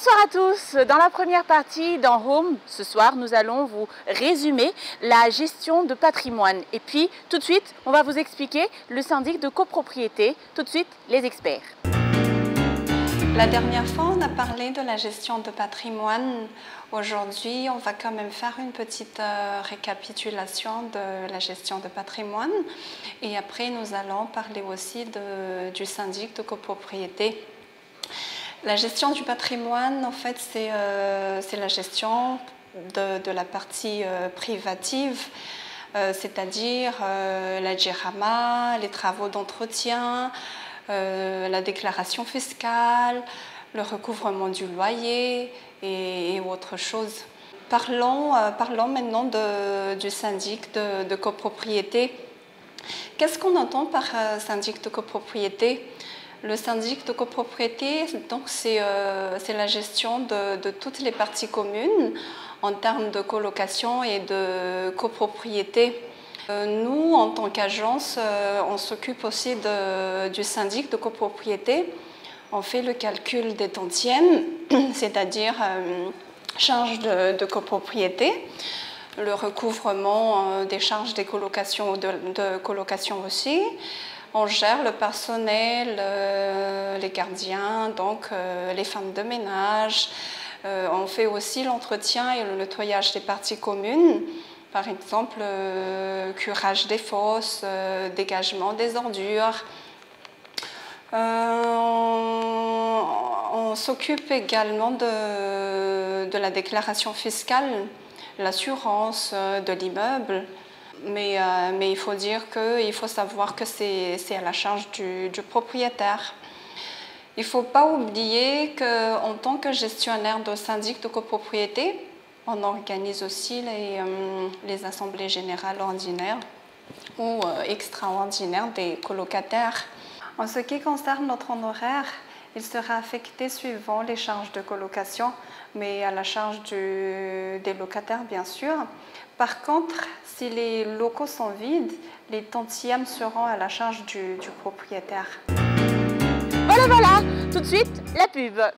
Bonsoir à tous. Dans la première partie dans Home, ce soir, nous allons vous résumer la gestion de patrimoine. Et puis, tout de suite, on va vous expliquer le syndic de copropriété. Tout de suite, les experts. La dernière fois, on a parlé de la gestion de patrimoine. Aujourd'hui, on va quand même faire une petite récapitulation de la gestion de patrimoine. Et après, nous allons parler aussi du syndic de copropriété. La gestion du patrimoine, en fait, c'est la gestion de la partie privative, c'est-à-dire la GRAMA, les travaux d'entretien, la déclaration fiscale, le recouvrement du loyer et autre chose. Parlons maintenant du syndic de copropriété. Qu'est-ce qu'on entend par syndic de copropriété? Le syndic de copropriété, c'est la gestion de toutes les parties communes en termes de colocation et de copropriété. Nous, en tant qu'agence, on s'occupe aussi du syndic de copropriété. On fait le calcul des tantièmes, c'est-à-dire charges de copropriété, le recouvrement des charges des colocations, de colocation aussi. On gère le personnel, les gardiens, donc les femmes de ménage. On fait aussi l'entretien et le nettoyage des parties communes. Par exemple, curage des fosses, dégagement des ordures. On s'occupe également de la déclaration fiscale, l'assurance de l'immeuble. Mais il faut savoir que c'est à la charge du propriétaire. Il ne faut pas oublier qu'en tant que gestionnaire de syndic de copropriété, on organise aussi les assemblées générales ordinaires ou extraordinaires des colocataires. En ce qui concerne notre honoraire, il sera affecté suivant les charges de colocation, mais à la charge des locataires bien sûr. Par contre, si les locaux sont vides, les tantièmes seront à la charge du propriétaire. Voilà, tout de suite, la pub.